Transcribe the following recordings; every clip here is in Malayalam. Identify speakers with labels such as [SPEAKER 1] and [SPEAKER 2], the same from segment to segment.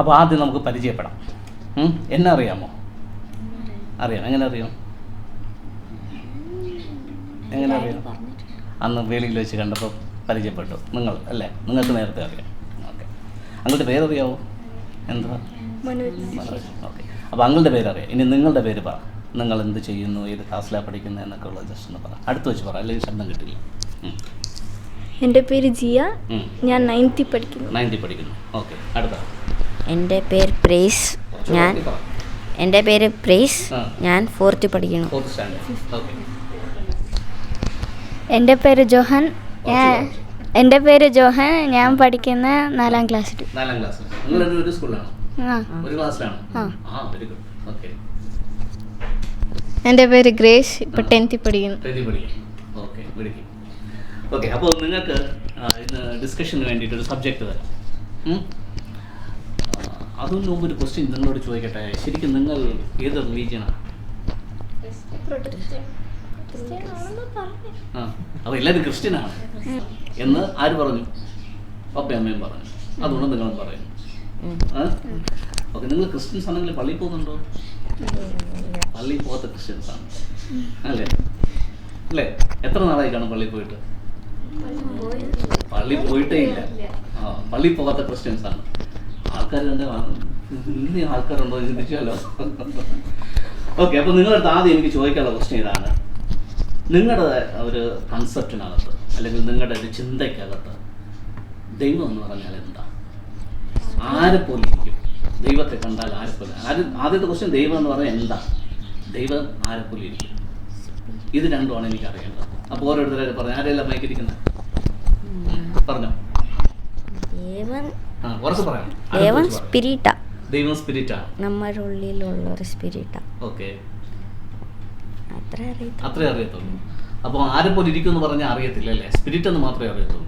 [SPEAKER 1] അപ്പോൾ ആദ്യം നമുക്ക് പരിചയപ്പെടാം. എന്നെ അറിയാമോ? അറിയാം. എങ്ങനെ അറിയാം? അന്ന് വേളിയിൽ വെച്ച് കണ്ടപ്പോൾ പരിചയപ്പെട്ടു നിങ്ങൾ അല്ലേ? നിങ്ങൾക്ക് നേരത്തെ അറിയാം. ഓക്കെ. അങ്ങളുടെ പേരറിയാവോ? എന്താ? മനോജ്. ഓക്കെ. അപ്പോൾ അങ്ങളുടെ പേരറിയാം. ഇനി നിങ്ങളുടെ പേര് പറ. നിങ്ങൾ എന്ത് ചെയ്യുന്നു, ഏത് ക്ലാസ്സിലാണ് പഠിക്കുന്നത് എന്നൊക്കെ ഉള്ളത് ജസ്റ്റ് ഒന്ന് പറ. അടുത്ത് വെച്ച് പറ, അല്ലെങ്കിൽ ശബ്ദം കിട്ടില്ല.
[SPEAKER 2] എൻ്റെ പേര് ജിയ, ഞാൻ 9th പഠിക്കുന്നു.
[SPEAKER 1] 9th പഠിക്കുന്നു. ഓക്കെ. അടുത്ത.
[SPEAKER 3] എൻ്റെ പേര് പ്രേസ്, ഞാൻ 4th പഠിക്കുന്നു.
[SPEAKER 1] 4th standard. ഓക്കെ.
[SPEAKER 2] എൻ്റെ പേര് ജോഹൻ, ഞാൻ പഠിക്കുന്ന 4ാം ക്ലാസ്സിൽ.
[SPEAKER 1] 4ാം ക്ലാസ്സിൽ. നിങ്ങൾ ഒരു സ്കൂളിലാണോ? ഒരു ക്ലാസ്സിലാണോ? Very good. ഓക്കെ.
[SPEAKER 2] എൻ്റെ പേര് ഗ്രേസ്, ഇപ്പോൾ 10th പഠിക്കുന്നു.
[SPEAKER 1] 10th പഠിക്കുന്നു. ഓക്കെ. Very good. ഓക്കെ. അപ്പോൾ നിങ്ങൾക്ക് ഇന്ന് ഡിസ്കഷന് വേണ്ടിയിട്ട് ഒരു സബ്ജക്റ്റ് തരാം. അതിന് മുമ്പ് ഒരു ക്വസ്റ്റ്യൻ നിങ്ങളോട് ചോദിക്കട്ടെ. ശരിക്കും നിങ്ങൾ ഏത് റിലീജിയനാണ്? അപ്പോൾ എല്ലാവരും ക്രിസ്ത്യനാണ് എന്ന് ആര് പറഞ്ഞു? പപ്പയും അമ്മയും പറഞ്ഞു. അതുകൊണ്ട് നിങ്ങളും പറയുന്നു. ഓക്കെ. നിങ്ങൾ ക്രിസ്ത്യൻസ് ആണെങ്കിൽ പള്ളിയിൽ പോകുന്നുണ്ടോ? പള്ളിയിൽ പോകാത്ത ക്രിസ്ത്യൻസ് ആണ് അല്ലേ? അല്ലേ? എത്ര നാളായി കാണും പള്ളിയിൽ പോയിട്ട്? പള്ളി പോയിട്ടേ ഇല്ല. പള്ളിയിൽ പോകാത്ത ക്രിസ്ത്യൻസ് ആണ്. ആൾക്കാർ തന്നെ ഇന്ന് ആൾക്കാരുണ്ടോ എന്ന് ചിന്തിച്ചാലോ? ഓക്കെ. അപ്പോൾ നിങ്ങളടുത്ത് ആദ്യം എനിക്ക് ചോദിക്കാനുള്ള ക്വസ്റ്റ്യൻ ഇതാണ്. നിങ്ങളുടെ ഒരു കൺസെപ്റ്റിനകത്ത് അല്ലെങ്കിൽ നിങ്ങളുടെ ഒരു ചിന്തയ്ക്കകത്ത് ദൈവം എന്ന് പറഞ്ഞാൽ എന്താ? ആരെപ്പോലെ ഇരിക്കും? ദൈവത്തെ കണ്ടാൽ ആരെപ്പോലെ? ആദ്യത്തെ ക്വസ്റ്റ്യൻ ദൈവം എന്ന് പറഞ്ഞാൽ എന്താ? ദൈവം ആരെപ്പോലെ ഇരിക്കും? ഇത് രണ്ടുമാണ് എനിക്ക് അറിയേണ്ടത്. അപ്പോൾ ഓരോരുത്തരും പറഞ്ഞു. ആരെല്ലാം മയക്കിരിക്കുന്നത് പറഞ്ഞോ.
[SPEAKER 3] ദൈവം സ്പിരിറ്റാ.
[SPEAKER 1] ദൈവം സ്പിരിറ്റാണ്.
[SPEAKER 3] നമ്മുടെ ഉള്ളിലുള്ള ഒരു സ്പിരിറ്റാ.
[SPEAKER 1] ഓക്കെ.
[SPEAKER 3] അത്രേ
[SPEAKER 1] അറിയത്തുള്ളൂ. അപ്പോൾ ആരെപ്പോലെ ഇരിക്കും എന്ന് പറഞ്ഞാൽ അറിയത്തില്ല അല്ലേ? സ്പിരിറ്റ് എന്ന് മാത്രമേ അറിയത്തുള്ളൂ.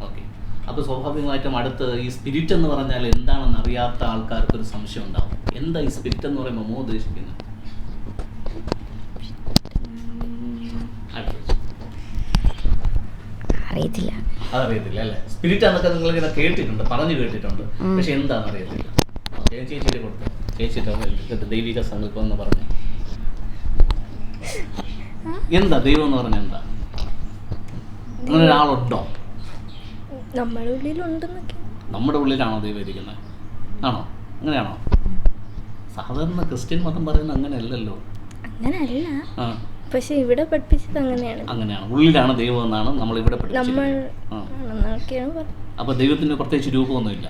[SPEAKER 1] ഓക്കെ. അപ്പോൾ സ്വാഭാവികമായിട്ടും അടുത്ത് ഈ സ്പിരിറ്റ് എന്ന് പറഞ്ഞാൽ എന്താണെന്ന് അറിയാത്ത ആൾക്കാർക്ക് ഒരു സംശയം ഉണ്ടാവും. എന്താ ഈ സ്പിരിറ്റ് എന്ന് പറയുമ്പോൾ ഉദ്ദേശിക്കുന്നത്? അതറിയത്തില്ല അല്ലേ? സ്പിരിറ്റ് എന്നൊക്കെ നിങ്ങളിങ്ങനെ കേട്ടിട്ടുണ്ട്, പറഞ്ഞു കേട്ടിട്ടുണ്ട്, പക്ഷെ എന്താണെന്ന് അറിയത്തില്ല. ചേച്ചിയുടെ കൊടുത്തു. ചേച്ചിയുടെ ദൈവിക സങ്കല്പം എന്ന് പറഞ്ഞു. എന്താ ദൈവം എന്ന് പറഞ്ഞാൽ എന്താ? അങ്ങനെ ഒരാളുണ്ടോ? നമ്മുടെ ഉള്ളിലാണോ ദൈവം ഇരിക്കുന്നത്? ആണോ? അങ്ങനെയാണോ? സാധാരണ ക്രിസ്ത്യൻ മതം പറയുന്നത് അങ്ങനെയല്ലല്ലോ.
[SPEAKER 2] അങ്ങനെയല്ല, പക്ഷെ ഇവിടെ പഠിപ്പിച്ചത് അങ്ങനെയാണ്.
[SPEAKER 1] ഉള്ളിലാണ് ദൈവം എന്നാണ് നമ്മൾ ഇവിടെ പഠിപ്പിച്ചത്. അപ്പൊ ദൈവത്തിന് പ്രത്യേകിച്ച് രൂപമൊന്നുമില്ല.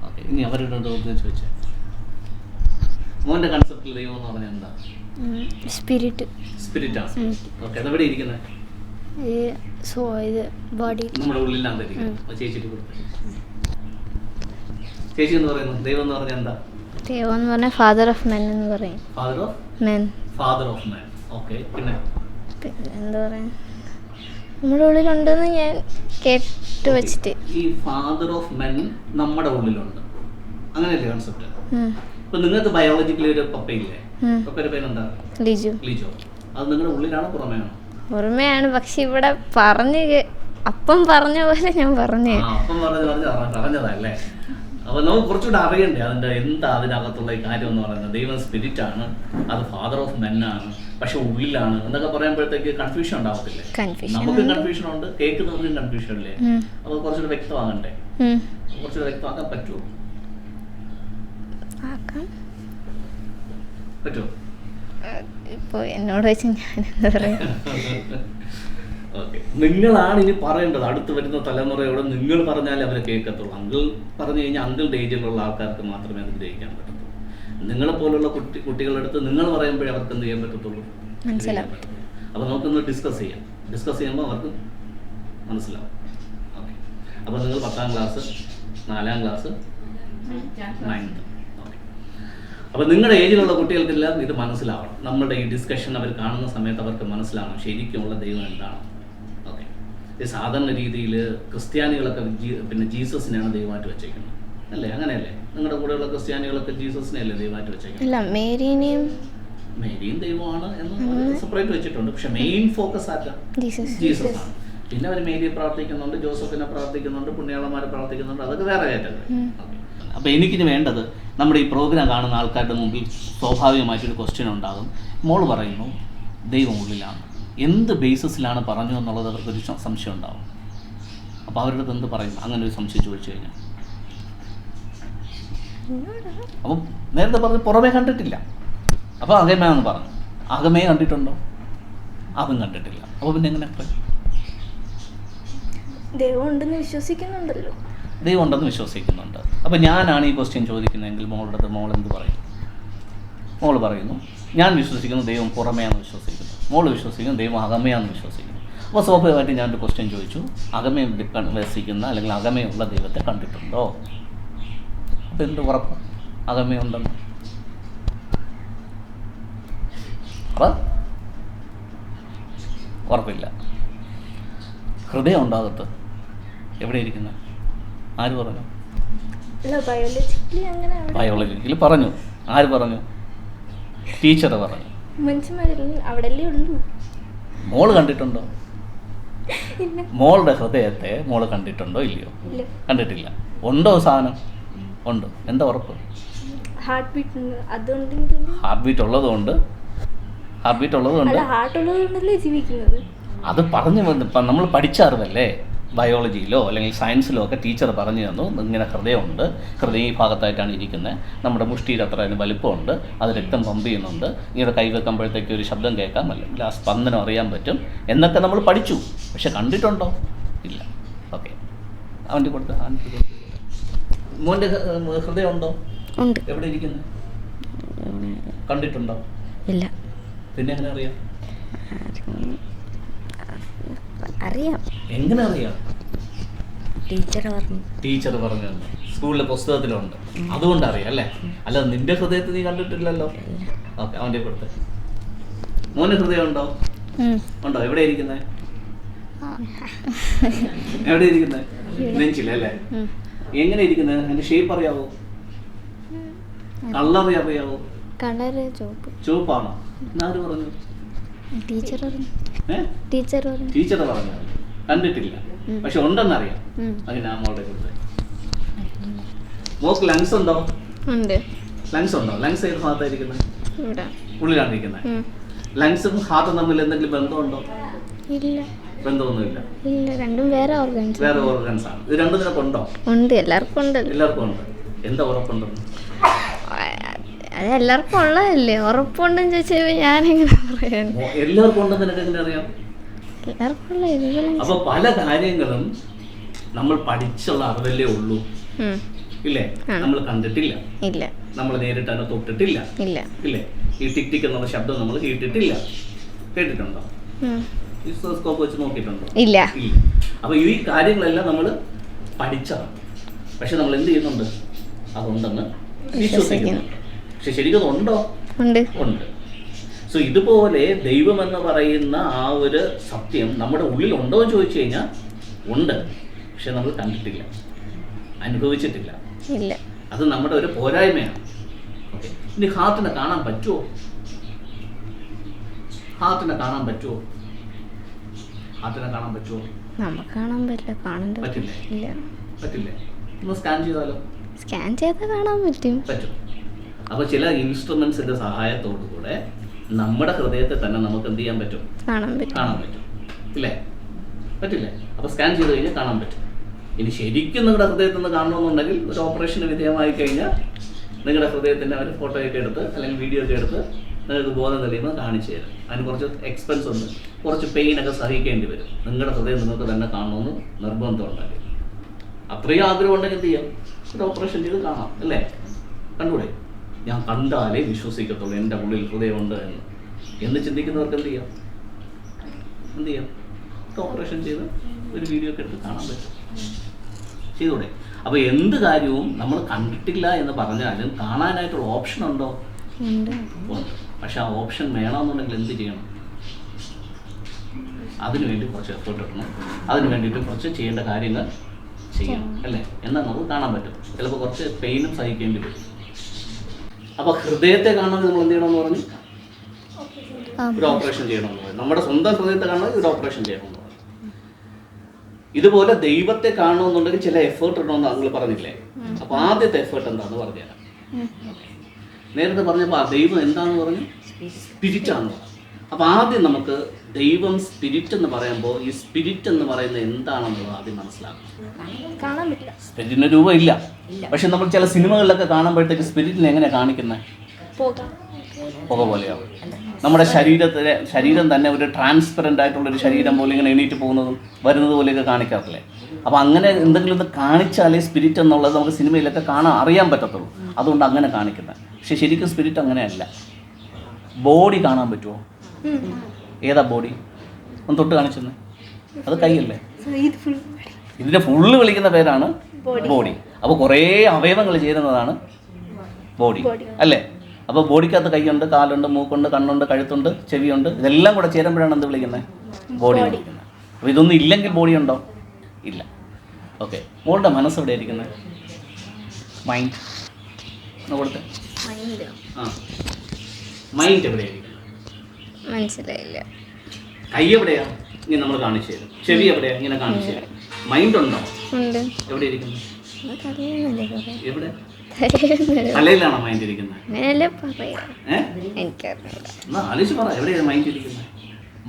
[SPEAKER 1] ഓക്കെ. ഇനി അവരുടെ ചോദിച്ചേ, മോന്റെ കൺസെപ്റ്റിൽ ദൈവം എന്ന് പറഞ്ഞാൽ എന്താ? സ്പിരിറ്റാണ്. ഓക്കെ. അതെവിടെ ഇരിക്കുന്നത്? നമ്മുടെ ഉള്ളിലാണ് ഇരിക്കുന്നത്. ചേച്ചിട്ട് കൊടുത്തത്. ചേച്ചി എന്ന് പറയുന്നത് ദൈവം എന്ന് പറഞ്ഞാൽ എന്താ?
[SPEAKER 2] ദൈവം എന്ന് പറഞ്ഞാൽ ഫാദർ ഓഫ് മെൻ എന്ന് പറയും.
[SPEAKER 1] Father of men. ഓക്കെ. പിന്നെ
[SPEAKER 2] എന്താ പറയാ, നമ്മുടെ ഉള്ളിലുണ്ടെന്ന് ഞാൻ കേട്ട് വെച്ചിട്ട്.
[SPEAKER 1] ഈ ഫാദർ ഓഫ് മെൻ നമ്മുടെ ഉള്ളിലുണ്ട്, അങ്ങനെയല്ലേ കൺസെപ്റ്റ്? ഇപ്പൊ നിങ്ങൾക്ക് ബയോളജിക്കലി ഒരു പപ്പയില്ലേ? പപ്പയുടെ പേരെന്താ? ലിജോ. അത് നിങ്ങളുടെ ഉള്ളിലാണോ പുറമേയാണോ?
[SPEAKER 2] പുറമെയാണ്. പക്ഷെ ഇവിടെ അപ്പം പറഞ്ഞ പോലെ ഞാൻ പറഞ്ഞതല്ലേ.
[SPEAKER 1] അപ്പോൾ നമുക്ക് കുറച്ചുകൂടെ അറിയണ്ടേ അതിൻ്റെ എന്താ അതിനകത്തുള്ള ഈ കാര്യം എന്ന് പറയുന്നത്. ദൈവം സ്പിരിറ്റ് ആണ്, അത് ഫാദർ ഓഫ് മെൻ ആണ്, പക്ഷെ ഉള്ളിലാണ് എന്നൊക്കെ പറയുമ്പോഴത്തേക്ക് കൺഫ്യൂഷൻ ഉണ്ടാവത്തില്ലേ? നമുക്ക് കൺഫ്യൂഷൻ ഉണ്ട്, കേൾക്കുന്നവർക്കും കൺഫ്യൂഷൻ ഇല്ലേ? അപ്പോൾ കുറച്ചുകൂടെ വ്യക്തമാകണ്ടേ? കുറച്ചുകൂടെ വ്യക്തമാക്കാൻ പറ്റുമോ?
[SPEAKER 2] ഇപ്പോൾ എന്നോട് വെച്ച് ഞാൻ എന്താ പറയാ.
[SPEAKER 1] ഓക്കെ. നിങ്ങളാണ് ഇനി പറയേണ്ടത്. അടുത്ത് വരുന്ന തലമുറയോട് നിങ്ങൾ പറഞ്ഞാലേ അവർ കേൾക്കത്തുള്ളൂ. അങ്കിൾ പറഞ്ഞു കഴിഞ്ഞാൽ അങ്കിളുടെ ഏജിലുള്ള ആൾക്കാർക്ക് മാത്രമേ അത് ഗ്രഹിക്കാൻ പറ്റത്തുള്ളൂ. നിങ്ങളെ പോലുള്ള കുട്ടികളുടെ അടുത്ത് നിങ്ങൾ പറയുമ്പോഴേ അവർക്ക് എന്ത് ചെയ്യാൻ പറ്റത്തുള്ളൂ? അപ്പോൾ നമുക്കൊന്ന് ഡിസ്കസ് ചെയ്യുമ്പോൾ അവർക്ക് മനസ്സിലാവും. ഓക്കെ. അപ്പോൾ നിങ്ങൾ 10ാം ക്ലാസ്, 4ാം ക്ലാസ്, 9th. ഓക്കെ. അപ്പോൾ നിങ്ങളുടെ ഏജിലുള്ള കുട്ടികൾക്കെല്ലാം ഇത് മനസ്സിലാവണം. നമ്മുടെ ഈ ഡിസ്കഷൻ അവർ കാണുന്ന സമയത്ത് അവർക്ക് മനസ്സിലാവണം ശരിക്കുമുള്ള ദൈവം എന്താണ്. ഓക്കെ. ഈ സാധാരണ രീതിയിൽ ക്രിസ്ത്യാനികളൊക്കെ പിന്നെ ജീസസിനെയാണ് ദൈവമായിട്ട് വെച്ചേക്കുന്നത് അല്ലേ? അങ്ങനെയല്ലേ? നിങ്ങളുടെ കൂടെയുള്ള ക്രിസ്ത്യാനികളൊക്കെ ജീസസിനെയല്ലേ ദൈവമായിട്ട് വെച്ചേക്കുന്നത്? മേരിയും ദൈവമാണ് എന്ന് സെപ്പറേറ്റ് വെച്ചിട്ടുണ്ട്. പക്ഷെ മെയിൻ ഫോക്കസ് ആറ്റാ ജീസസ് ആണ്. പിന്നെ അവർ മേരിയെ പ്രാർത്ഥിക്കുന്നുണ്ട്, ജോസഫിനെ പ്രാർത്ഥിക്കുന്നുണ്ട്, പുണ്യാളന്മാരെ പ്രാർത്ഥിക്കുന്നുണ്ട്, അതൊക്കെ വേറെ കാറ്റഗറി. ഓക്കെ. പറഞ്ഞത്. അപ്പോൾ എനിക്കിനി വേണ്ടത് നമ്മുടെ ഈ പ്രോഗ്രാം കാണുന്ന ആൾക്കാരുടെ മുമ്പിൽ സ്വാഭാവികമായിട്ടൊരു ക്വസ്റ്റ്യൻ ഉണ്ടാകും. മോള് പറയുന്നു ദൈവം ഉള്ളിലാണ്, എന്ത് ബേസിസിലാണ് പറഞ്ഞു എന്നുള്ളത് അവർക്കൊരു സംശയം ഉണ്ടാകും. അപ്പോൾ അവരുടെ അടുത്ത് എന്ത് പറയും അങ്ങനെ ഒരു സംശയം ചോദിച്ചു കഴിഞ്ഞാൽ? അപ്പം നേരത്തെ പറഞ്ഞ് പുറമേ കണ്ടിട്ടില്ല, അപ്പോൾ അകമയാണെന്ന് പറഞ്ഞു. അകമയെ കണ്ടിട്ടുണ്ടോ? അതും കണ്ടിട്ടില്ല. അപ്പോൾ പിന്നെ എങ്ങനെ
[SPEAKER 2] ദൈവം ഉണ്ടെന്ന് വിശ്വസിക്കുന്നുണ്ടല്ലോ.
[SPEAKER 1] ദൈവം ഉണ്ടെന്ന് വിശ്വസിക്കുന്നുണ്ട്. അപ്പോൾ ഞാനാണ് ഈ ക്വസ്റ്റ്യൻ ചോദിക്കുന്നതെങ്കിൽ മോളുടെ അടുത്ത് മോൾ എന്ത് പറയും? മോള് പറയുന്നു ഞാൻ വിശ്വസിക്കുന്നു ദൈവം പുറമേയാണെന്ന് വിശ്വസിക്കുന്നു, മോള് വിശ്വസിക്കുന്നു ദൈവം അകമയാണെന്ന് വിശ്വസിക്കുന്നു. അപ്പോൾ സ്വാഭാവികമായിട്ട് ഞാനൊരു ക്വസ്റ്റ്യൻ ചോദിച്ചു, അകമയെ വസിക്കുന്ന അല്ലെങ്കിൽ അകമയുള്ള ദൈവത്തെ കണ്ടിട്ടുണ്ടോ? അപ്പോൾ എന്ത് ഉറപ്പ് അകമയുണ്ടെന്ന്? അപ്പം ഉറപ്പില്ല. ഹൃദയം ഉണ്ടാകത്ത് എവിടെ ഇരിക്കുന്നത്? ആര് പറഞ്ഞു? ബയോളജിക്കലി പറഞ്ഞു. ആര് പറഞ്ഞു? ടീച്ചർ പറഞ്ഞു.
[SPEAKER 2] അവിടെയല്ലേ ഉള്ളൂ.
[SPEAKER 1] മോള് കണ്ടിട്ടുണ്ടോ? മോളുടെ ഹൃദയത്തെ മോള് കണ്ടിട്ടുണ്ടോ ഇല്ലയോ? കണ്ടിട്ടില്ല. ഉണ്ടോ സാധനം? ഉണ്ട്. എന്താ ഉറപ്പ്?
[SPEAKER 2] ഹാർട്ട്
[SPEAKER 1] ബീറ്റ് ഉള്ളതുകൊണ്ട്
[SPEAKER 2] ജീവിക്കുന്നത്.
[SPEAKER 1] അത് പറഞ്ഞു നമ്മൾ പഠിച്ച അറിവല്ലേ. ബയോളജിയിലോ അല്ലെങ്കിൽ സയൻസിലോ ഒക്കെ ടീച്ചർ പറഞ്ഞു തന്നു ഇങ്ങനെ ഹൃദയമുണ്ട്, ഹൃദയം ഈ ഭാഗത്തായിട്ടാണ് ഇരിക്കുന്നത്, നമ്മുടെ മുഷ്ടിയിൽ അത്ര അതിന് വലിപ്പമുണ്ട്, അത് രക്തം പമ്പ് ചെയ്യുന്നുണ്ട്, ഇങ്ങനെ കൈവെക്കുമ്പോഴത്തേക്ക് ഒരു ശബ്ദം കേൾക്കാം, അല്ലെങ്കിൽ ആ സ്പന്ദനം അറിയാൻ പറ്റും എന്നൊക്കെ നമ്മൾ പഠിച്ചു. പക്ഷെ കണ്ടിട്ടുണ്ടോ? ഇല്ല. ഓക്കെ, അവൻ്റെ കൊടുത്ത് മോൻ്റെ ഹൃദയം ഉണ്ടോ?
[SPEAKER 3] ഉണ്ട്.
[SPEAKER 1] എവിടെ ഇരിക്കുന്നത്? കണ്ടിട്ടുണ്ടോ?
[SPEAKER 3] ഇല്ല.
[SPEAKER 1] പിന്നെ എങ്ങനെ അറിയാം?
[SPEAKER 3] അറിയാം.
[SPEAKER 1] എങ്ങനെ അറിയാം?
[SPEAKER 3] ടീച്ചർ
[SPEAKER 1] പറഞ്ഞു. സ്കൂളിലെ പുസ്തകത്തിലുണ്ട്, അതുകൊണ്ട് അറിയാം അല്ലേ? അല്ല, നിന്റെ ഹൃദയത്തിൽ നീ കണ്ടിട്ടില്ലല്ലോ. ഓക്കെ, അവൻ്റെ കൊടുത്ത് മോന് ഹൃദയം ഉണ്ടോ? ഉണ്ടോ? എവിടെ ഇരിക്കുന്നത്? എവിടെ ഇരിക്കുന്നത്? നെഞ്ചിലല്ലേ? എങ്ങനെ ഇരിക്കുന്നത്? അതിന്റെ ഷേപ്പ് അറിയാവോ? കളർ അറിയാവോ? ചുവപ്പാണോ? ആര് പറഞ്ഞു? ടീച്ചർ പറഞ്ഞു. കണ്ടിട്ടില്ല, പക്ഷെ ഉണ്ടെന്നറിയാം. അങ്ങനെ ആ മോളുടെ കൊടുത്ത്. മോക്ക് ലങ്സ് ഉണ്ടോ? ലങ്സ് ഉണ്ടോ? ലങ്സ് ഏത് ഭാഗത്തായിരിക്കുന്നത്? ഉള്ളിലാണ് ഇരിക്കുന്നത്. ലങ്സും ഹാർട്ടും തമ്മിൽ എന്തെങ്കിലും ബന്ധമുണ്ടോ? ബന്ധമൊന്നുമില്ല. വേറെ ഓർഗൻസ് ആണ്. ഇത് രണ്ടും നിനക്ക് ഉണ്ടോ?
[SPEAKER 2] എല്ലാവർക്കും
[SPEAKER 1] ഉണ്ട്. എന്താ ഉറപ്പുണ്ടെന്ന്?
[SPEAKER 2] അത് എല്ലാവർക്കും ഉള്ളതല്ലേ. ഉറപ്പുണ്ടെന്ന് ചോദിച്ചാൽ ഞാനെങ്ങനെ പറയാൻ?
[SPEAKER 1] എല്ലാവർക്കും ഉണ്ടെന്ന് നിനക്ക് എങ്ങനെ അറിയാം?
[SPEAKER 2] എല്ലാവർക്കും
[SPEAKER 1] അപ്പൊ പല കാര്യങ്ങളും നമ്മൾ പഠിച്ചുള്ള അറിവല്ലേ ഉള്ളൂ, ഇല്ലേ? നമ്മൾ കണ്ടിട്ടില്ല, നമ്മൾ നേരിട്ട് അതിനെ തൊട്ടിട്ടില്ല, ഇല്ലേ? ഈ ടിക് ടിക് എന്നുള്ള ശബ്ദം നമ്മൾ കേട്ടിട്ടില്ല. കേട്ടിട്ടുണ്ടോ? സ്കോപ്പ് വെച്ച് നോക്കിയിട്ടുണ്ടോ?
[SPEAKER 2] ഇല്ല.
[SPEAKER 1] അപ്പൊ ഈ കാര്യങ്ങളെല്ലാം നമ്മൾ പഠിച്ചതാണ്. പക്ഷെ നമ്മൾ എന്ത് ചെയ്യുന്നുണ്ട്? അതുണ്ടെന്ന് വിശ്വസിക്കുന്നു. പക്ഷെ ശരിക്കും ഉണ്ടോ? ഉണ്ട്. സോ ഇതുപോലെ ദൈവം എന്ന് പറയുന്ന ആ ഒരു സത്യം നമ്മുടെ ഉള്ളിൽ ഉണ്ടോ എന്ന് ചോദിച്ചു കഴിഞ്ഞാൽ ഉണ്ട്. പക്ഷെ നമ്മൾ കണ്ടിട്ടില്ല, അനുഭവിച്ചിട്ടില്ല. അത് നമ്മുടെ ഒരു പോരായ്മയാണ്. ഓക്കെ, ഇനി ഹാർട്ടിനെ കാണാൻ പറ്റുമോ? ഹാർട്ടിനെ കാണാൻ പറ്റുമോ? പറ്റില്ലേ? ഒന്ന് സ്കാൻ ചെയ്താലോ?
[SPEAKER 2] കാണാൻ പറ്റും.
[SPEAKER 1] അപ്പോൾ ചില ഇൻസ്ട്രുമെന്റ്സിന്റെ സഹായത്തോടു കൂടെ നമ്മുടെ ഹൃദയത്തെ തന്നെ നമുക്ക് എന്ത് ചെയ്യാൻ പറ്റും? കാണാൻ പറ്റും, ഇല്ലേ? പറ്റില്ലേ? അപ്പോൾ സ്കാൻ ചെയ്ത് കഴിഞ്ഞാൽ കാണാൻ പറ്റും. ഇനി ശരിക്കും നിങ്ങളുടെ ഹൃദയത്തിൽ നിന്ന് കാണണമെന്നുണ്ടെങ്കിൽ ഒരു ഓപ്പറേഷന് വിധേയമായി കഴിഞ്ഞാൽ നിങ്ങളുടെ ഹൃദയത്തിൻ്റെ ഒരു ഫോട്ടോ ഒക്കെ എടുത്ത് അല്ലെങ്കിൽ വീഡിയോ ഒക്കെ എടുത്ത് നിങ്ങൾക്ക് ബോധം തെളിയുമ്പോൾ കാണിച്ചു തരും. അതിന് കുറച്ച് എക്സ്പെൻസ് ഉണ്ട്, കുറച്ച് പെയിനൊക്കെ സഹിക്കേണ്ടി വരും. നിങ്ങളുടെ ഹൃദയം നിങ്ങൾക്ക് തന്നെ കാണണമെന്ന് നിർബന്ധം ഉണ്ടെങ്കിൽ, അത്രയും ആഗ്രഹം ഉണ്ടെങ്കിൽ എന്ത് ചെയ്യാം? ഒരു ഓപ്പറേഷൻ ചെയ്ത് കാണാം, അല്ലേ? കണ്ടൂടെ? ഞാൻ കണ്ടാലേ വിശ്വസിക്കത്തുള്ളൂ എൻ്റെ ഉള്ളിൽ ഹൃദയമുണ്ട് എന്ന് ചിന്തിക്കുന്നവർക്ക് എന്ത് ചെയ്യാം? ഓപ്പറേഷൻ ചെയ്ത് ഒരു വീഡിയോ ഒക്കെ എടുത്ത് കാണാൻ പറ്റും. ചെയ്തൂടെ? അപ്പോൾ എന്ത് കാര്യവും നമ്മൾ കണ്ടിട്ടില്ല എന്ന് പറഞ്ഞാലും കാണാനായിട്ടുള്ള ഓപ്ഷൻ ഉണ്ടോ? ഉണ്ട്. പക്ഷെ ആ ഓപ്ഷൻ വേണമെന്നുണ്ടെങ്കിൽ എന്ത് ചെയ്യണം? അതിനുവേണ്ടി കുറച്ച് എഫേർട്ട് ഇടണം, അതിന് വേണ്ടിയിട്ട് കുറച്ച് ചെയ്യേണ്ട കാര്യങ്ങൾ ചെയ്യണം, അല്ലേ? എന്നാൽ നമുക്ക് കാണാൻ പറ്റും. ചിലപ്പോൾ കുറച്ച് പെയിനും സഹിക്കേണ്ടി വരും. അപ്പോൾ ഹൃദയത്തെ കാണാൻ നമ്മൾ എന്ത് ചെയ്യണമെന്ന് പറഞ്ഞു? ഒരു ഓപ്പറേഷൻ ചെയ്യണമെന്ന് പറഞ്ഞു. നമ്മുടെ സ്വന്തം ഹൃദയത്തെ കാണാൻ ഒരു ഓപ്പറേഷൻ ചെയ്യണമെന്ന് പറഞ്ഞു. ഇതുപോലെ ദൈവത്തെ കാണണമെന്നുണ്ടെങ്കിൽ ചില എഫേർട്ട് ഇടണമെന്ന് അങ്ങൾ പറഞ്ഞില്ലേ? അപ്പൊ ആദ്യത്തെ എഫേർട്ട് എന്താന്ന് പറഞ്ഞുതരാം. നേരത്തെ പറഞ്ഞപ്പോൾ ദൈവം എന്താന്ന് പറഞ്ഞു? സ്പിരിറ്റാന്ന് പറഞ്ഞു. അപ്പൊ ആദ്യം നമുക്ക് ദൈവം സ്പിരിറ്റ് എന്ന് പറയുമ്പോൾ ഈ സ്പിരിറ്റ് എന്ന് പറയുന്നത് എന്താണെന്നുള്ളത് ആദ്യം മനസ്സിലാക്കണം. സ്പിരിറ്റിന് രൂപം ഇല്ല. പക്ഷെ നമ്മൾ ചില സിനിമകളിലൊക്കെ കാണുമ്പോഴത്തേക്ക് സ്പിരിറ്റിനെ എങ്ങനെയാണ് കാണിക്കുന്നത്? പുക പോലെയാവും. നമ്മുടെ ശരീരം തന്നെ ഒരു ട്രാൻസ്പെറൻ്റ് ആയിട്ടുള്ളൊരു ശരീരം പോലെ ഇങ്ങനെ എണീറ്റ് പോകുന്നതും വരുന്നത് പോലെയൊക്കെ കാണിക്കാറില്ലേ? അപ്പോൾ അങ്ങനെ എന്തെങ്കിലും ഒന്ന് കാണിച്ചാലേ സ്പിരിറ്റ് എന്നുള്ളത് നമുക്ക് സിനിമയിലൊക്കെ അറിയാൻ പറ്റത്തുള്ളൂ. അതുകൊണ്ട് അങ്ങനെ കാണിക്കുന്നത്. പക്ഷെ ശരിക്കും സ്പിരിറ്റ് അങ്ങനെയല്ല. ബോഡി കാണാൻ പറ്റുമോ? ഏതാ ബോഡി? ഒന്ന് തൊട്ട് കാണിച്ചെന്ന്. അത് കൈയല്ലേ? ഇതിൻ്റെ ഫുള്ള് വിളിക്കുന്ന പേരാണ് ബോഡി. അപ്പോൾ കുറേ അവയവങ്ങൾ ചേരുന്നതാണ് ബോഡി അല്ലേ? അപ്പോൾ ബോഡിക്കകത്ത് കൈയുണ്ട്, കാലുണ്ട്, മൂക്കുണ്ട്, കണ്ണുണ്ട്, കഴുത്തുണ്ട്, ചെവിയുണ്ട്. ഇതെല്ലാം കൂടെ ചേരുമ്പോഴാണ് എന്ത് വിളിക്കുന്നത്? ബോഡി വിളിക്കുന്നത്. അപ്പോൾ ഇതൊന്നും ഇല്ലെങ്കിൽ ബോഡി ഉണ്ടോ? ഇല്ല. ഓക്കെ, മോളുടെ മനസ്സ് എവിടെ ഇരിക്കുന്നത്? മൈൻഡ് ഒന്ന് കൊടുത്തേ. ആ, മൈൻഡ് എവിടെയായിരിക്കുന്നത്?
[SPEAKER 2] മനസ്സിലായില്ല.
[SPEAKER 1] കൈ എവിടെയാ? ഇങ്ങനെ നമ്മൾ കാണിച്ചു തരും. ചെവി എവിടെയാ? ഇങ്ങനെ കാണിച്ചു തരും. മൈൻഡ് ഉണ്ടോ? എവിടെ ഇരിക്കുന്നു? എവിടെ? തലയിലാണോ മൈൻഡ് ഇരിക്കുന്നത്? ആലോചിച്ച് പറ, എവിടെയാണ് മൈൻഡ് ഇരിക്കുന്നത്?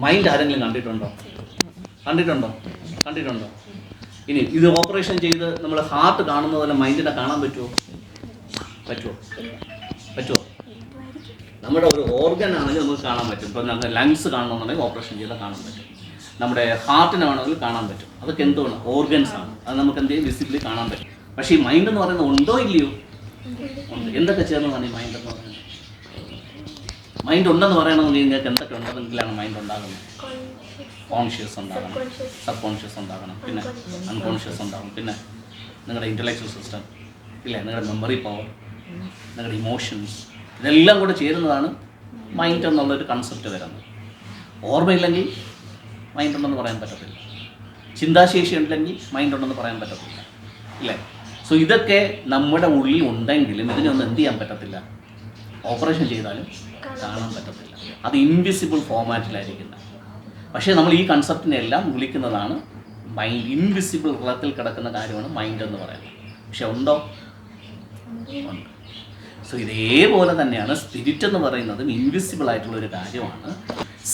[SPEAKER 1] മൈൻഡ് ആരെങ്കിലും കണ്ടിട്ടുണ്ടോ? ഇനി ഇത് ഓപ്പറേഷൻ ചെയ്ത് നമ്മൾ ഹാർട്ട് കാണുന്ന പോലെ മൈൻഡിനെ കാണാൻ പറ്റുമോ? നമ്മുടെ ഒരു ഓർഗൻ ആണെങ്കിൽ നമുക്ക് കാണാൻ പറ്റും. ഇപ്പം നമുക്ക് ലങ്സ് കാണണമെന്നുണ്ടെങ്കിൽ ഓപ്പറേഷൻ ചെയ്താൽ കാണാൻ പറ്റും. നമ്മുടെ ഹാർട്ടിനാണെങ്കിൽ കാണാൻ പറ്റും. അതൊക്കെ എന്താണ്? ഓർഗൻസ് ആണ്. അത് നമുക്ക് എന്തെങ്കിലും വിസിബിളി കാണാൻ പറ്റും. പക്ഷേ ഈ മൈൻഡ് എന്ന് പറയുന്നത് ഉണ്ടോ ഇല്ലയോ? ഉണ്ട്. എന്തൊക്കെ ചേർന്നതാണ് ഈ മൈൻഡ് എന്ന് പറയുന്നത്? മൈൻഡ് ഉണ്ടെന്ന് പറയണമെങ്കിൽ നിങ്ങൾക്ക് എന്തൊക്കെ ഉണ്ടെങ്കിലാണ് മൈൻഡ് ഉണ്ടാകുന്നത്? കോൺഷ്യസ് ഉണ്ടാകണം, സബ് കോൺഷ്യസ് ഉണ്ടാകണം, പിന്നെ അൺകോൺഷ്യസ് ഉണ്ടാകും, പിന്നെ നിങ്ങളുടെ ഇൻ്റലക്ച്വൽ സിസ്റ്റം ഇല്ലേ, നിങ്ങളുടെ മെമ്മറി പവർ, നിങ്ങളുടെ ഇമോഷൻസ്, ഇതെല്ലാം കൂടെ ചേരുന്നതാണ് മൈൻഡ് എന്നുള്ളൊരു കൺസെപ്റ്റ് വരുന്നത്. ഓർമ്മയില്ലെങ്കിൽ മൈൻഡ് ഉണ്ടെന്ന് പറയാൻ പറ്റത്തില്ല. ചിന്താശേഷി ഉണ്ടെങ്കിൽ മൈൻഡ് ഉണ്ടെന്ന് പറയാൻ പറ്റത്തില്ല ഇല്ലേ? സോ ഇതൊക്കെ നമ്മുടെ ഉള്ളിൽ ഉണ്ടെങ്കിലും ഇതിനൊന്നും എന്ത് ചെയ്യാൻ പറ്റത്തില്ല? ഓപ്പറേഷൻ ചെയ്താലും കാണാൻ പറ്റത്തില്ല. അത് ഇൻവിസിബിൾ ഫോമാറ്റിലായിരിക്കുന്നത്. പക്ഷേ നമ്മൾ ഈ കൺസെപ്റ്റിനെ എല്ലാം വിളിക്കുന്നതാണ് മൈൻഡ്. ഇൻവിസിബിൾ തലത്തിൽ കിടക്കുന്ന കാര്യമാണ് മൈൻഡ് എന്ന് പറയുന്നത്. പക്ഷെ ഉണ്ടോ? ഉണ്ട്. സോ ഇതേപോലെ തന്നെയാണ് സ്പിരിറ്റ് എന്ന് പറയുന്നതും ഇൻവിസിബിൾ ആയിട്ടുള്ള ഒരു കാര്യമാണ്.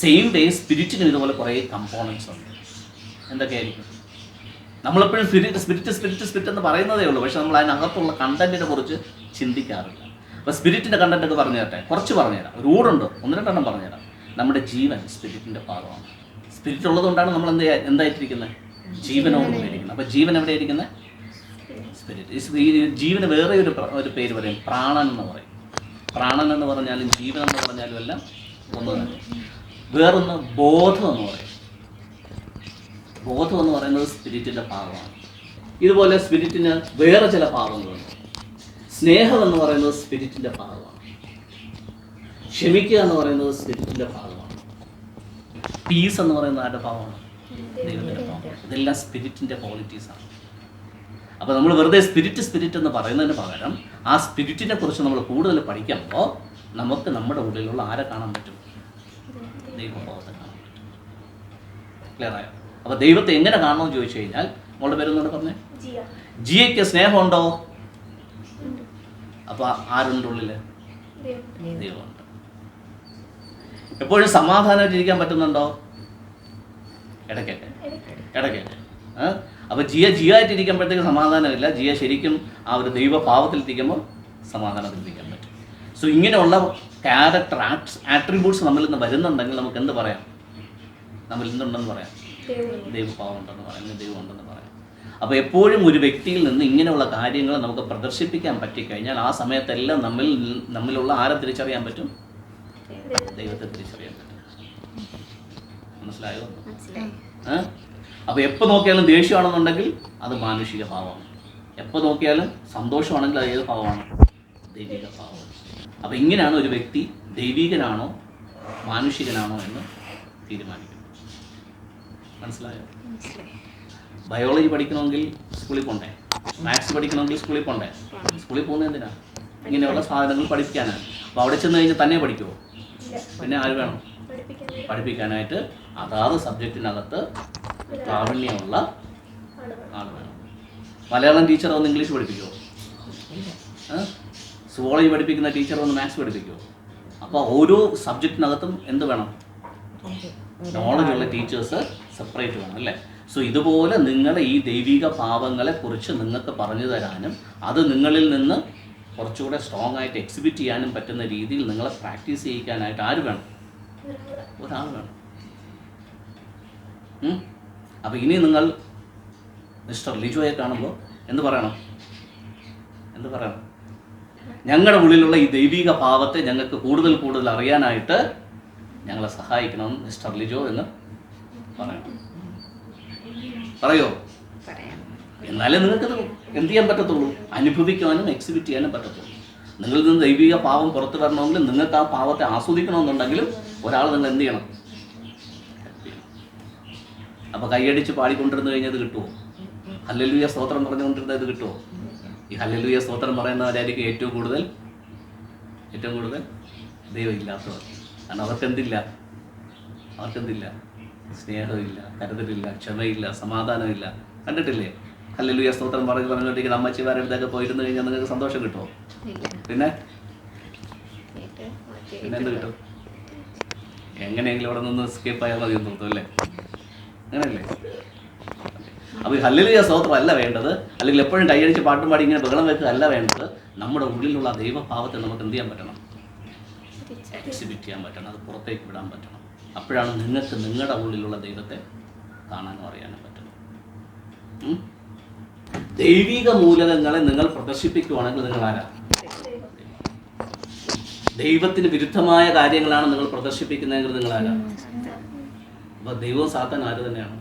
[SPEAKER 1] സെയിം വേ സ്പിരിറ്റിന് ഇതുപോലെ കുറേ കമ്പോണൻസ് ഉണ്ട്. എന്തൊക്കെയായിരിക്കും? നമ്മളെപ്പോഴും സ്പിരിറ്റ് എന്ന് പറയുന്നതേ ഉള്ളൂ. പക്ഷെ നമ്മൾ അതിനകത്തുള്ള കണ്ടന്റിനെ കുറിച്ച് ചിന്തിക്കാറില്ല. അപ്പോൾ സ്പിരിറ്റിൻ്റെ കണ്ടന്റ് ഒക്കെ പറഞ്ഞു തരട്ടെ, കുറച്ച് പറഞ്ഞുതരാം. ഒരു ഊടുണ്ട്, 1-2 പറഞ്ഞുതരാം. നമ്മുടെ ജീവൻ സ്പിരിറ്റിൻ്റെ ഭാഗമാണ്. സ്പിരിറ്റ് ഉള്ളതുകൊണ്ടാണ് നമ്മൾ എന്തായിട്ടിരിക്കുന്നത്? ജീവനോടുകൂടിയിരിക്കുന്നത്. അപ്പോൾ ജീവൻ എവിടെയായിരിക്കുന്നത്? സ്പിരിറ്റ്. ഈ ജീവന് വേറെ ഒരു പേര് പറയും, പ്രാണൻ എന്ന് പറയും. പ്രാണൻ എന്ന് പറഞ്ഞാലും ജീവൻ എന്ന് പറഞ്ഞാലും എല്ലാം ഒന്ന് തന്നെ. വേറൊന്ന് ബോധം എന്ന് പറയും. ബോധം എന്ന് പറയുന്നത് സ്പിരിറ്റിൻ്റെ ഭാഗമാണ്. ഇതുപോലെ സ്പിരിറ്റിന് വേറെ ചില ഭാഗങ്ങളുണ്ട്. സ്നേഹം എന്ന് പറയുന്നത് സ്പിരിറ്റിൻ്റെ ഭാഗമാണ്. ക്ഷമിക്കുക എന്ന് പറയുന്നത് സ്പിരിറ്റിൻ്റെ ഭാഗമാണ്. പീസ് എന്ന് പറയുന്നത് ആരുടെ ഭാഗമാണ്? ദൈവത്തിൻ്റെ ഭാഗമാണ്. ഇതെല്ലാം സ്പിരിറ്റിൻ്റെ ക്വാളിറ്റീസാണ്. അപ്പോൾ നമ്മൾ വെറുതെ സ്പിരിറ്റ് എന്ന് പറയുന്നതിന് പകരം ആ സ്പിരിറ്റിനെ കുറിച്ച് നമ്മൾ കൂടുതൽ പഠിക്കുമ്പോൾ നമുക്ക് നമ്മുടെ ഉള്ളിലുള്ള ആരെ കാണാൻ പറ്റും? ദൈവഭാവത്തെ കാണാൻ പറ്റും. ക്ലിയറായോ? അപ്പോൾ ദൈവത്തെ എങ്ങനെ കാണണമെന്ന് ചോദിച്ചു കഴിഞ്ഞാൽ, മോളുടെ പേരൊന്നുകൂടെ പറഞ്ഞേ. ജിയയ്ക്ക് സ്നേഹമുണ്ടോ? അപ്പോൾ ആരുണ്ട് ഉള്ളിൽ? ദൈവമുണ്ട്. എപ്പോഴും സമാധാനമായിട്ടിരിക്കാൻ പറ്റുന്നുണ്ടോ? ഇടയ്ക്കൊക്കെ. അപ്പോൾ ജിയ ആയിട്ടിരിക്കുമ്പോഴത്തേക്ക് സമാധാനമില്ല. ജിയ ശരിക്കും ആ ഒരു ദൈവഭാവത്തിലിരിക്കുമ്പോൾ സമാധാനത്തിലിരിക്കാൻ പറ്റും. സോ ഇങ്ങനെയുള്ള ക്യാരക്ടർ ആട്രിബ്യൂട്ട്സ് നമ്മളിൽ നിന്ന് വരുന്നുണ്ടെങ്കിൽ നമുക്ക് എന്ത് പറയാം? നമ്മൾ എന്തുണ്ടെന്ന് പറയാം? ദൈവഭാവം ഉണ്ടെന്ന് പറയാം, ദൈവം ഉണ്ടെന്ന് പറയാം. അപ്പോൾ എപ്പോഴും ഒരു വ്യക്തിയിൽ നിന്ന് ഇങ്ങനെയുള്ള കാര്യങ്ങൾ നമുക്ക് പ്രദർശിപ്പിക്കാൻ പറ്റിക്കഴിഞ്ഞാൽ ആ സമയത്തെല്ലാം നമ്മിലുള്ള ആരെ തിരിച്ചറിയാൻ പറ്റും? ദൈവത്തെ തിരിച്ചറിയാൻ പറ്റും. മനസ്സിലായോ? അപ്പോൾ എപ്പോൾ നോക്കിയാലും ദേഷ്യമാണെന്നുണ്ടെങ്കിൽ അത് മാനുഷിക ഭാവമാണ്. എപ്പോൾ നോക്കിയാലും സന്തോഷമാണെങ്കിൽ അത് ഏത് ഭാവമാണ്? ദൈവിക ഭാവമാണ്. അപ്പോൾ ഇങ്ങനെയാണ് ഒരു വ്യക്തി ദൈവികനാണോ മാനുഷികനാണോ എന്ന് തീരുമാനിക്കുന്നത്. മനസ്സിലായോ? ബയോളജി പഠിക്കണമെങ്കിൽ സ്കൂളിൽ പോകണ്ടേ? മാത്സ് പഠിക്കണമെങ്കിൽ സ്കൂളിൽ പോകണ്ടേ? സ്കൂളിൽ പോകുന്നത് എന്തിനാണ്? ഇങ്ങനെയുള്ള സാധനങ്ങൾ പഠിപ്പിക്കാനാണ്. അപ്പോൾ അവിടെ ചെന്ന് കഴിഞ്ഞാൽ തന്നെ പഠിക്കുമോ? പിന്നെ ആര് വേണം പഠിപ്പിക്കാനായിട്ട്? അതാത് സബ്ജക്റ്റിനകത്ത് പ്രാവീണ്യമുള്ള ആൾ വേണം. മലയാളം ടീച്ചർ ഒന്ന് ഇംഗ്ലീഷ് പഠിപ്പിക്കുമോ? സുവോളജി പഠിപ്പിക്കുന്ന ടീച്ചർ ഒന്ന് മാത്സ് പഠിപ്പിക്കുമോ? അപ്പോൾ ഓരോ സബ്ജക്റ്റിനകത്തും എന്ത് വേണം? നോളജ് ഉള്ള ടീച്ചേഴ്സ് സെപ്പറേറ്റ് വേണം അല്ലേ? സോ ഇതുപോലെ നിങ്ങളുടെ ഈ ദൈവിക പാവങ്ങളെ കുറിച്ച് നിങ്ങൾക്ക് പറഞ്ഞു തരാനും അത് നിങ്ങളിൽ നിന്ന് കുറച്ചുകൂടെ സ്ട്രോങ് ആയിട്ട് എക്സിബിറ്റ് ചെയ്യാനും പറ്റുന്ന രീതിയിൽ നിങ്ങളെ പ്രാക്ടീസ് ചെയ്യിക്കാനായിട്ട് ആര് വേണം? ഒരാൾ വേണം. അപ്പോൾ ഇനി നിങ്ങൾ മിസ്റ്റർ ലിജോയെ കാണുമ്പോൾ എന്ത് പറയണം? ഞങ്ങളുടെ ഉള്ളിലുള്ള ഈ ദൈവിക പാവത്തെ ഞങ്ങൾക്ക് കൂടുതൽ കൂടുതൽ അറിയാനായിട്ട് ഞങ്ങളെ സഹായിക്കണം മിസ്റ്റർ ലിജോ എന്ന് പറയണം. പറയോ? എന്നാലേ നിങ്ങൾക്ക് എന്ത് ചെയ്യാൻ പറ്റത്തുള്ളൂ? അനുഭവിക്കാനും എക്സിബിറ്റ് ചെയ്യാനും പറ്റത്തുള്ളൂ. നിങ്ങളിൽ നിന്ന് ദൈവിക പാവം പുറത്തു വരണമെങ്കിൽ നിങ്ങൾക്ക് ആ പാവത്തെ ആസ്വദിക്കണമെന്നുണ്ടെങ്കിലും ഒരാൾ നിങ്ങൾ എന്ത് ചെയ്യണം? അപ്പോൾ കൈയടിച്ച് പാടിക്കൊണ്ടിരുന്നു കഴിഞ്ഞാൽ ഇത് കിട്ടുമോ? ഹല്ലേലൂയ സ്തോത്രം പറഞ്ഞുകൊണ്ടിരുന്നത് ഇത് കിട്ടുമോ? ഈ ഹല്ലേലൂയ സ്തോത്രം പറയുന്നവരായിരിക്കും ഏറ്റവും കൂടുതൽ ദൈവം ഇല്ലാത്തവർ. കാരണം അവർക്കെന്തില്ല? സ്നേഹമില്ല, കരുതലില്ല, ക്ഷമയില്ല, സമാധാനമില്ല. കണ്ടിട്ടില്ലേ? ഹല്ലേലൂയ സ്തോത്രം പറഞ്ഞുകൊണ്ടിരിക്കുന്ന അമ്മച്ചിമാരുടെ അടുത്തൊക്കെ പോയിരുന്നു കഴിഞ്ഞാൽ നിങ്ങൾക്ക് സന്തോഷം കിട്ടുമോ? പിന്നെ എന്ത് കിട്ടും? എങ്ങനെയെങ്കിലും അവിടെ നിന്ന് എസ്കേപ്പ് ആയാൽ മതി എന്ന് തോന്നും അല്ലേ? അങ്ങനെയല്ലേ? അപ്പോൾ ഈ ഹല്ലേലൂയ സ്തോത്രം അല്ല വേണ്ടത്, അല്ലെങ്കിൽ എപ്പോഴും കൈയടിച്ച് പാട്ടും പാടി ഇങ്ങനെ ബഹളം വെക്കുക അല്ല വേണ്ടത്. നമ്മുടെ ഉള്ളിലുള്ള ദൈവഭാവത്തെ നമുക്ക് എന്ത് ചെയ്യാൻ പറ്റണം? എക്സിബിറ്റ് ചെയ്യാൻ പറ്റണം, അത് പുറത്തേക്ക് വിടാൻ പറ്റണം. അപ്പോഴാണ് നിങ്ങൾക്ക് നിങ്ങളുടെ ഉള്ളിലുള്ള ദൈവത്തെ കാണാനും അറിയാനും പറ്റുന്നത്. ദൈവിക മൂലകങ്ങളെ നിങ്ങൾ പ്രദർശിപ്പിക്കുകയാണെങ്കിൽ നിങ്ങൾ ആരാ? ദൈവത്തിന് വിരുദ്ധമായ കാര്യങ്ങളാണ് നിങ്ങൾ പ്രദർശിപ്പിക്കുന്നതെങ്കിൽ നിങ്ങൾ ആരാ? അപ്പോൾ ദൈവവും സാത്താൻ ആര് തന്നെയാണ്?